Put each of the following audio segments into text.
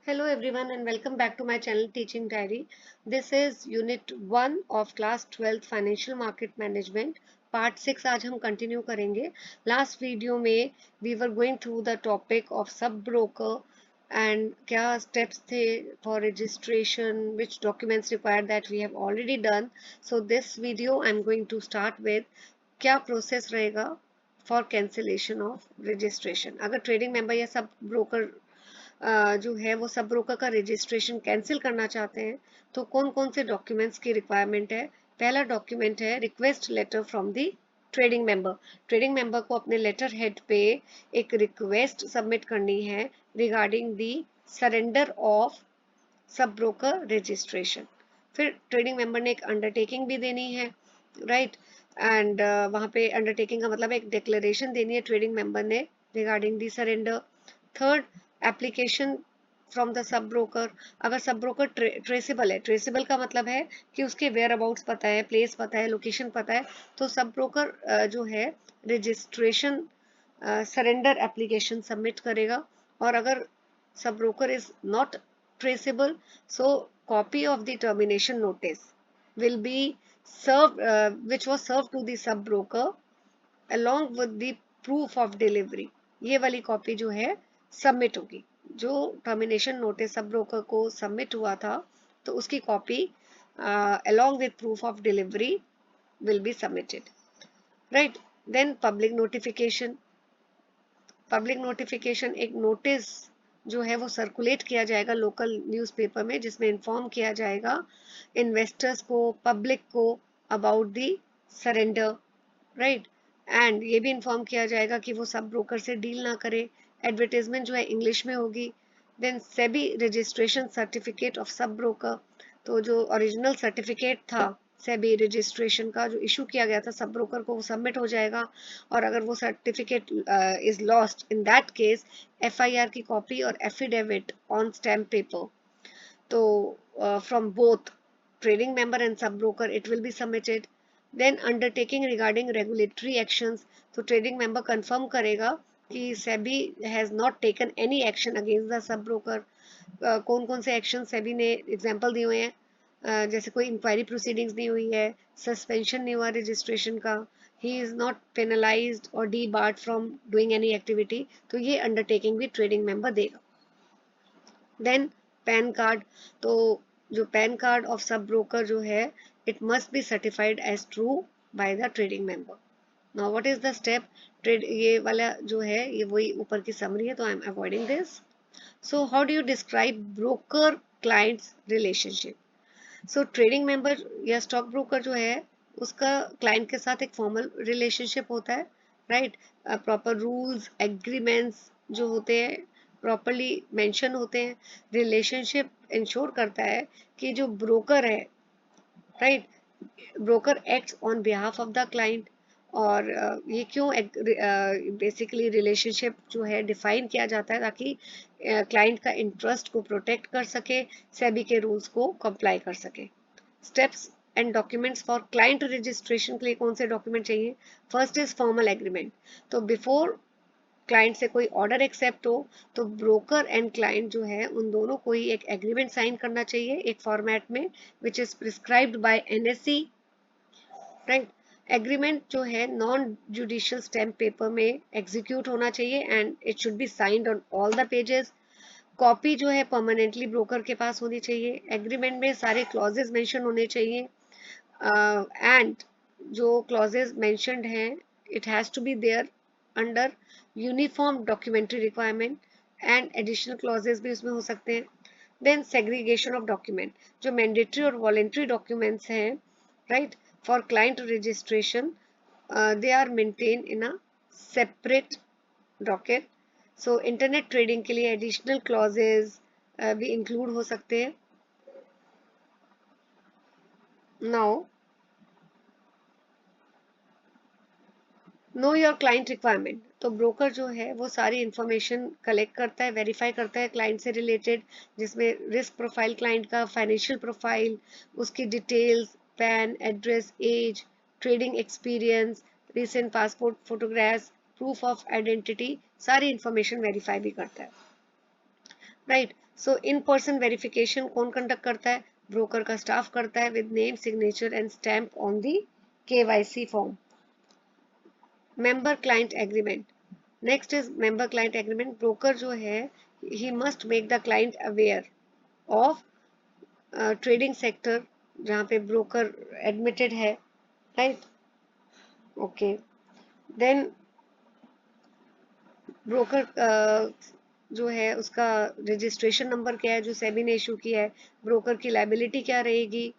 Hello everyone and welcome back to my channel Teaching Diary. This is unit 1 of class 12th Financial Market Management. Part 6 आज हम continue करेंगे. Last video में we were going through the topic of sub broker and क्या steps थे for registration, which documents required that we have already done. So this video I'm going to start with क्या process रहेगा for cancellation of registration. अगर trading member या sub broker जो है वो sub broker का रजिस्ट्रेशन कैंसिल करना चाहते हैं तो कौन कौन से डॉक्यूमेंट्स की रिक्वायरमेंट है। पहला डॉक्यूमेंट है request letter from the trading member. Trading member को अपने लेटर हेड पे एक रिक्वेस्ट सबमिट करनी है regarding the surrender of sub broker registration. फिर ट्रेडिंग मेंबर ने एक अंडरटेकिंग भी देनी है, राइट एंड वहाँ पे अंडरटेकिंग का मतलब एक डिक्लेरेशन देनी है ट्रेडिंग मेंबर ने regarding the surrender. Third, application from the sub broker. अगर सब ब्रोकर ट्रेसेबल है, ट्रेसेबल का मतलब है कि उसके वेयर अबाउट्स पता है, प्लेस पता है, लोकेशन पता है, तो सब ब्रोकर जो है रजिस्ट्रेशन सरेंडर एप्लीकेशन सबमिट करेगा। और अगर sub broker is not traceable, so copy of the termination notice will be served, which was served to the sub broker along with the proof of delivery। ये वाली copy जो है submit होगी। जो termination notice sub broker को submit हुआ था तो उसकी copy along with proof of delivery will be submitted, right? Then public notification। Public notification एक नोटिस जो है वो सर्कुलेट किया जाएगा लोकल न्यूज़पेपर में, जिसमें इन्फॉर्म किया जाएगा इन्वेस्टर्स को, पब्लिक को about the surrender, right. And ये भी इन्फॉर्म किया जाएगा कि वो सब ब्रोकर से डील ना करे। एडवर्टीजमेंट जो है इंग्लिश में होगी। Then SEBI registration certificate of sub broker. तो जो ओरिजिनल सर्टिफिकेट था सेबी रजिस्ट्रेशन का जो इशू किया गया था सब ब्रोकर को, वो सबमिट हो जाएगा। और अगर वो certificate is lost, in that case FIR की कॉपी और एफिडेविट ऑन स्टैम्प पेपर, तो from both trading member and sub broker it will be submitted। then undertaking regarding regulatory actions, तो trading member confirm करेगा कि SEBI has not taken any action against the sub broker। कौन कौन से action SEBI ने example दिए हुए हैं, जैसे कोई इंक्वायरी प्रोसीडिंग्स नहीं हुई है, सस्पेंशन नहीं हुआ रजिस्ट्रेशन का, ही इज नॉट पेनलाइज्ड और debarred from doing any activity, तो ये अंडरटेकिंग भी ट्रेडिंग मेंबर देगा। देन पैन कार्ड, तो जो PAN card of sub broker जो है it must be certified as true by the trading member. Now what is the step, trade ये वाला जो है ये वही ऊपर की समरी है, तो I am avoiding this. So how do you describe broker clients relationship. So trading member या स्टॉक ब्रोकर जो है उसका क्लाइंट के साथ एक फॉर्मल रिलेशनशिप होता है, राइट। प्रॉपर रूल्स एग्रीमेंट्स जो होते हैं प्रॉपरली मेंशन होते हैं। रिलेशनशिप इंश्योर करता है कि जो ब्रोकर है, right, broker acts on behalf of the client. और ये क्यों बेसिकली रिलेशनशिप जो है डिफाइन किया जाता है ताकि क्लाइंट का इंटरेस्ट को प्रोटेक्ट कर सके, सेबी के रूल्स को कंप्लाई कर सके। Steps and documents for client registration के लिए कौन से डॉक्यूमेंट चाहिए। First is formal agreement. तो बिफोर क्लाइंट से कोई ऑर्डर एक्सेप्ट हो तो ब्रोकर एंड क्लाइंट जो है उन दोनों को ही एक एग्रीमेंट साइन करना चाहिए एक फॉर्मेट में which is prescribed bye NSC, right. Agreement जो है नॉन जुडिशियल स्टैम्प पेपर में एग्जीक्यूट होना चाहिए and it should be signed on all the pages. Copy जो है परमानेंटली ब्रोकर के पास होनी चाहिए। एग्रीमेंट में सारे क्लॉजेज मेंशन होने चाहिए एंड जो क्लॉजेज मेंशनड हैं it has to be there under uniform documentary requirement and additional clauses भी उसमें हो सकते हैं। देन सेग्रीगेशन ऑफ डॉक्यूमेंट, जो मैंडेटरी और वॉलेंट्री डॉक्यूमेंट्स हैं, right, for client registration they are maintained in a separate docket। so internet trading के लिए एडिशनल क्लॉजेज भी इंक्लूड हो सकते हैं। Now know your client requirement, तो ब्रोकर जो है वो सारी इंफॉर्मेशन कलेक्ट करता है, वेरीफाई करता है क्लाइंट से रिलेटेड, जिसमें रिस्क प्रोफाइल क्लाइंट का, फाइनेंशियल प्रोफाइल, उसकी details, PAN, address, age, trading experience, recent passport photographs, proof of identity, सारी इंफॉर्मेशन वेरीफाई भी करता है, right. So in person verification कौन कंडक्ट करता है? ब्रोकर का स्टाफ करता है with name, signature and stamp on the KYC form. Member client agreement. Next is member client agreement. Broker जो है he must make the client aware of trading sector जहाँ पे ब्रोकर एडमिटेड है, right. Okay, then broker जो है उसका registration number क्या है जो सेबी ने इशू किया है, ब्रोकर की लाइबिलिटी क्या रहेगी,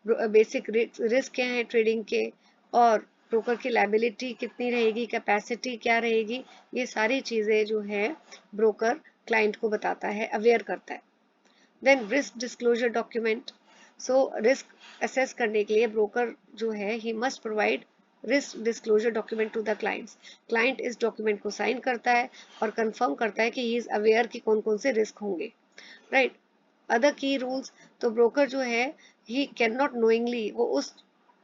बेसिक रिस्क क्या है ट्रेडिंग के, और ब्रोकर की लाइबिलिटी कितनी रहेगी, कैपेसिटी क्या रहेगी, ये सारी चीज़ें जो है ब्रोकर क्लाइंट को बताता है, अवेयर करता है. Then risk disclosure document. So risk assess करने के लिए ब्रोकर जो है he must provide risk disclosure document to the clients. Client इस डॉक्यूमेंट को साइन करता है और कंफर्म करता है कि ही इज अवेयर कि कौन कौन से रिस्क होंगे, राइट. अदर की रूल्स. तो ब्रोकर जो है ही कैन नॉट नोइंगली, वो उस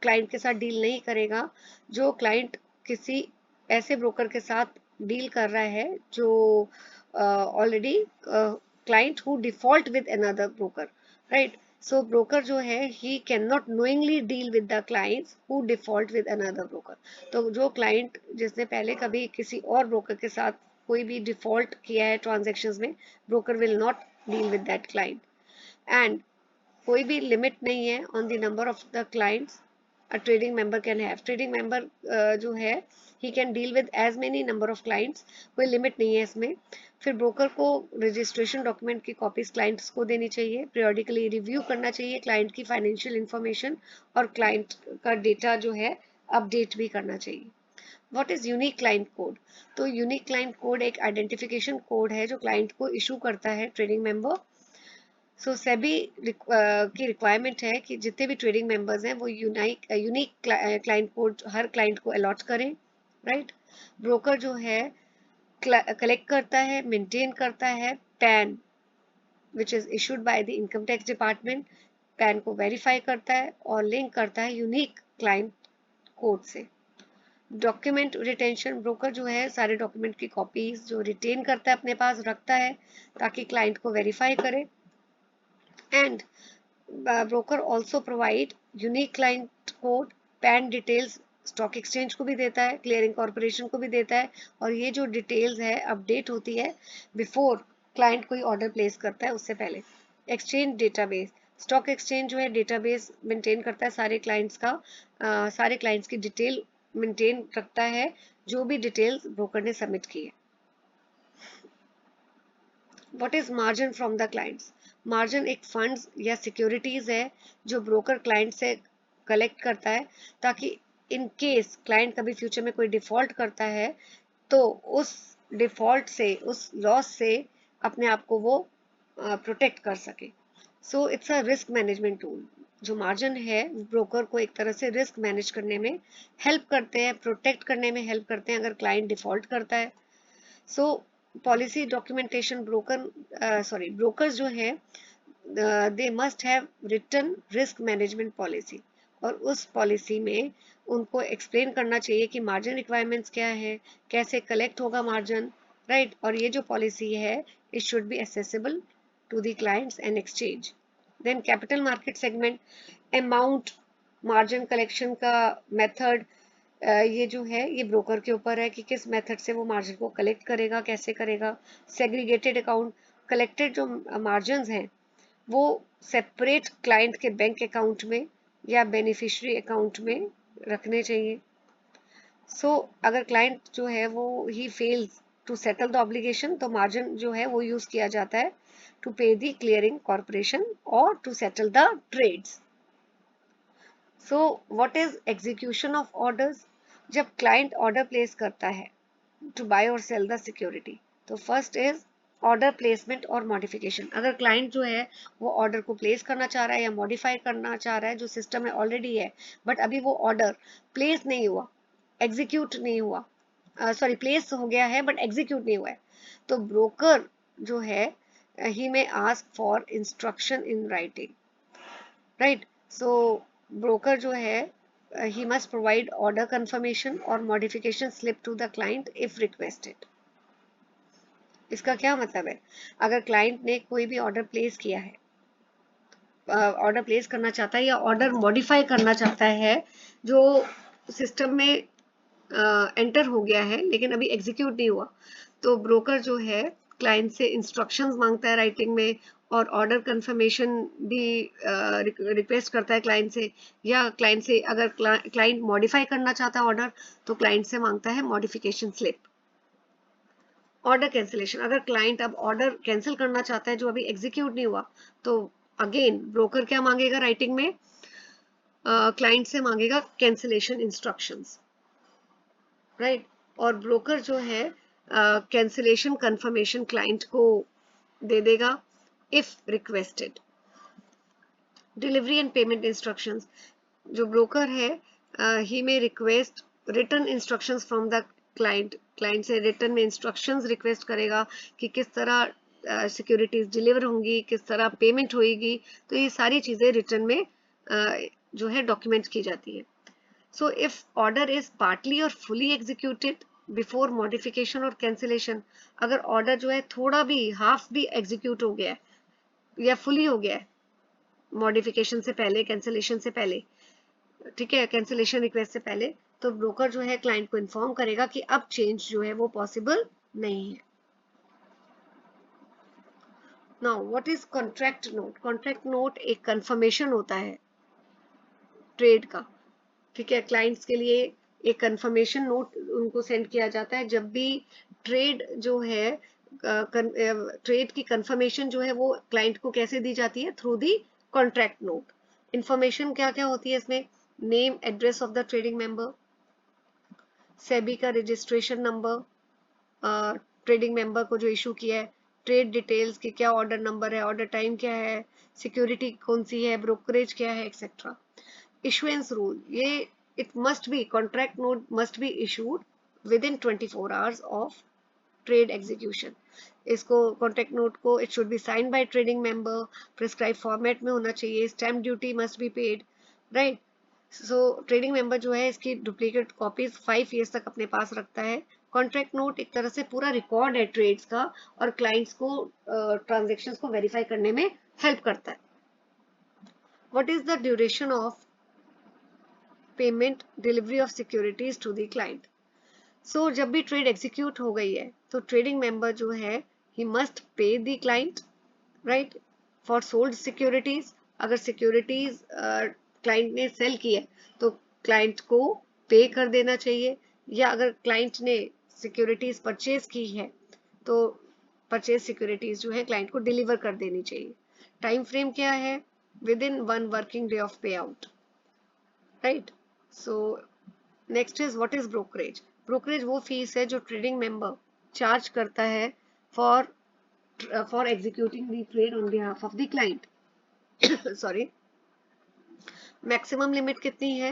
क्लाइंट के साथ डील नहीं करेगा जो क्लाइंट किसी ऐसे ब्रोकर के साथ डील कर रहा है जो already client who default with another broker, right. So broker जो है ही can not knowingly deal with the clients who default with another broker. तो जो क्लाइंट जिसने पहले कभी किसी और ब्रोकर के साथ कोई भी डिफॉल्ट किया है ट्रांजेक्शन्स में, broker will not deal with that client. And कोई भी लिमिट नहीं है on the number of the clients a trading member can have. Trading member जो है ही can deal with as many number of clients, कोई limit नहीं है इसमें. फिर ब्रोकर को रजिस्ट्रेशन डॉक्यूमेंट की कॉपीज क्लाइंट्स को देनी चाहिए, पीरियडिकली रिव्यू करना चाहिए क्लाइंट की फाइनेंशियल इंफॉर्मेशन, और क्लाइंट का डेटा जो है अपडेट भी करना चाहिए. What is unique client code? तो यूनिक क्लाइंट कोड एक आइडेंटिफिकेशन कोड है जो क्लाइंट को इशू करता है ट्रेडिंग मेंबर. सो सेबी की रिक्वायरमेंट है कि जितने भी ट्रेडिंग मेंबर्स हैं वो यूनिक क्लाइंट कोड हर क्लाइंट को अलॉट करें, राइट. ब्रोकर जो है कलेक्ट करता है, मेंटेन करता है pan which is issued by the income tax department. Pan को वेरीफाई करता है और लिंक करता है यूनिक क्लाइंट कोड से. Document retention. ब्रोकर जो है सारे डॉक्यूमेंट की कॉपीज जो रिटेन करता है अपने पास रखता है ताकि क्लाइंट को वेरीफाई करे. And broker also provide unique client code, PAN details stock exchange को भी देता है, क्लियरिंग कॉर्पोरेशन को भी देता है, और ये जो डिटेल्स है अपडेट होती है बिफोर क्लाइंट कोई ऑर्डर प्लेस करता है उससे पहले. Exchange database. स्टॉक एक्सचेंज जो है डेटाबेस मेंटेन करता है सारे क्लाइंट्स का, सारे क्लाइंट्स की डिटेल मेंटेन रखता है जो भी डिटेल्स ब्रोकर ने सबमिट की है. What is margin from the clients? Margin एक फंड्स या सिक्योरिटीज है जो ब्रोकर क्लाइंट से कलेक्ट करता है ताकि इन केस क्लाइंट कभी फ्यूचर में कोई डिफॉल्ट करता है तो उस डिफॉल्ट से, उस लॉस से अपने आप को वो प्रोटेक्ट कर सके. So it's a risk management tool. जो मार्जिन है ब्रोकर को एक तरह से रिस्क मैनेज करने में हेल्प करते हैं, प्रोटेक्ट करने में हेल्प करते हैं अगर क्लाइंट डिफॉल्ट करता है. सो पॉलिसी डॉक्यूमेंटेशन. ब्रोकर्स जो है they must have written risk management policy, और उस पॉलिसी में उनको एक्सप्लेन करना चाहिए कि मार्जिन रिक्वायरमेंट्स क्या है, कैसे कलेक्ट होगा मार्जिन, राइट. और ये जो पॉलिसी है it should be accessible to the clients and exchange. Then capital market segment. Amount, margin collection का मेथड, ये जो है ये ब्रोकर के ऊपर है कि किस मेथड से वो मार्जिन को कलेक्ट करेगा, कैसे करेगा. Segregated account. कलेक्टेड जो मार्जिन हैं वो सेपरेट क्लाइंट के बैंक अकाउंट में या बेनिफिशियरी अकाउंट में रखने चाहिए. सो अगर क्लाइंट जो है वो ही fails to settle the obligation तो मार्जिन जो है वो यूज किया जाता है to pay the clearing corporation और to settle the trades. So what is execution of orders? जब क्लाइंट ऑर्डर प्लेस करता है टू बाय और सेल द सिक्योरिटी, तो फर्स्ट इज ऑर्डर प्लेसमेंट और मॉडिफिकेशन. अगर क्लाइंट जो है वो ऑर्डर को प्लेस करना चाह रहा है या मॉडिफाई करना चाह रहा है जो सिस्टम में ऑलरेडी है, बट अभी वो ऑर्डर प्लेस नहीं हुआ, एग्जीक्यूट नहीं हुआ, सॉरी प्लेस हो गया है बट एग्जीक्यूट नहीं हुआ है, तो ब्रोकर जो है ही में ask for instruction in writing, right. So broker जो है he must provide order confirmation or modification slip to the client if requested. इसका क्या मतलब है? अगर क्लाइंट ने कोई भी ऑर्डर प्लेस किया है, ऑर्डर प्लेस करना चाहता है या ऑर्डर मॉडिफाई करना चाहता है जो सिस्टम में एंटर हो गया है लेकिन अभी एग्जीक्यूट नहीं हुआ, तो ब्रोकर जो है क्लाइंट से इंस्ट्रक्शंस मांगता है राइटिंग में, और ऑर्डर कंफर्मेशन भी रिक्वेस्ट करता है क्लाइंट से, या क्लाइंट से अगर क्लाइंट मॉडिफाई करना चाहता है ऑर्डर तो क्लाइंट से मांगता है मॉडिफिकेशन स्लिप। ऑर्डर कैंसिलेशन, अगर क्लाइंट अब ऑर्डर कैंसिल करना चाहता है जो अभी एग्जीक्यूट नहीं हुआ, तो अगेन ब्रोकर क्या मांगेगा राइटिंग में? क्लाइंट से मांगेगा कैंसिलेशन इंस्ट्रक्शंस, राइट। और ब्रोकर जो है कैंसिलेशन कंफर्मेशन क्लाइंट को दे देगा if requested. Delivery and payment instructions, जो ब्रोकर है ही में request return instructions from the client, client से रिटर्न में इंस्ट्रक्शंस रिक्वेस्ट करेगा कि किस तरह सिक्योरिटीज डिलीवर होंगी, किस तरह पेमेंट होगी, तो ये सारी चीजें रिटर्न में जो है डॉक्यूमेंट की जाती है। So if order is partly or fully executed before modification or cancellation, अगर ऑर्डर जो है थोड़ा भी हाफ भी एग्जीक्यूट हो गया है या फुली हो गया है मॉडिफिकेशन से पहले, कैंसिलेशन से पहले, ठीक है, कैंसिलेशन रिक्वेस्ट से पहले, तो ब्रोकर जो है क्लाइंट को इन्फॉर्म करेगा कि अब चेंज जो है वो पॉसिबल नहीं है। Now what is contract note? Contract note एक कंफर्मेशन होता है ट्रेड का, ठीक है। क्लाइंट्स के लिए एक कंफर्मेशन नोट उनको सेंड किया जाता है जब भी ट्रेड जो है, ट्रेड की कंफर्मेशन जो है वो क्लाइंट को कैसे दी जाती है? Through the contract note. Information क्या क्या होती है इसमें? Name address of the trading member, SEBI का रजिस्ट्रेशन नंबर, ट्रेडिंग मेंबर को जो इशू किया है, ट्रेड डिटेल्स की क्या ऑर्डर नंबर है, ऑर्डर टाइम क्या है, सिक्योरिटी कौन सी है, ब्रोकरेज क्या है, एक्सेट्रा। इशुएंस रूल, ये it must be, contract note must be issued within 24 hours of trade execution। इसको कॉन्ट्रैक्ट नोट को it should be sign by trading member, prescribe format में होना चाहिए, stamp duty must be paid, right. So trading member जो है इसकी duplicate copies 5 years तक अपने पास रखता है। कॉन्ट्रैक्ट नोट एक तरह से पूरा रिकॉर्ड है ट्रेड्स का और क्लाइंट्स को ट्रांजेक्शन्स को वेरीफाई करने में हेल्प करता है। What is the duration of payment delivery of securities to the client? So जब भी ट्रेड एग्जीक्यूट हो गई है तो ट्रेडिंग मेंबर जो है he must pay the client, right, for sold securities. अगर सिक्योरिटीज क्लाइंट ने सेल की है तो क्लाइंट को पे कर देना चाहिए, या अगर क्लाइंट ने सिक्योरिटीज परचेज की है तो परचेज सिक्योरिटीज जो है क्लाइंट को डिलीवर कर देनी चाहिए। टाइम फ्रेम क्या है? Within 1 working day of pay out, right. So next is what is brokerage? Brokerage वो फीस है जो ट्रेडिंग मेंबर चार्ज करता है for executing the trade on behalf of the client. Sorry, maximum limit कितनी है?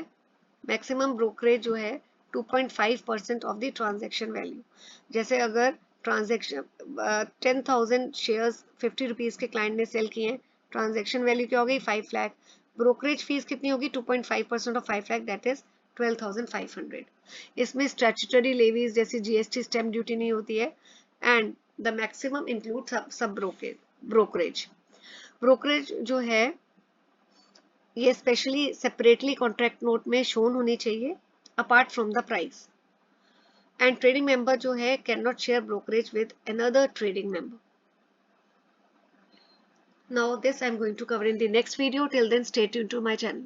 मैक्सिमम ब्रोकरेज जो है 2.5% ऑफ द ट्रांजेक्शन वैल्यू। जैसे अगर ट्रांजेक्शन 10,000 शेयर्स 50 रुपीज के क्लाइंट ने सेल किए हैं, ट्रांजेक्शन वैल्यू क्या हो गई? 5 लाख। ब्रोकरेज फीस कितनी होगी? 2.5% ऑफ 5 लाख, दैट इज 12,500। इसमें स्टैट्यूटरी लेवीज जैसे जीएसटी, स्टैम्प ड्यूटी नहीं होती है, एंड द मैक्सिमम इंक्लूड सब ब्रोकरेज। ब्रोकरेज जो है ये स्पेशली सेपरेटली कॉन्ट्रैक्ट नोट में शोन होनी चाहिए apart from the price. And trading member जो है can not share brokerage with another trading member. Now this I am going to cover in the next video. Till then, stay tuned to my channel.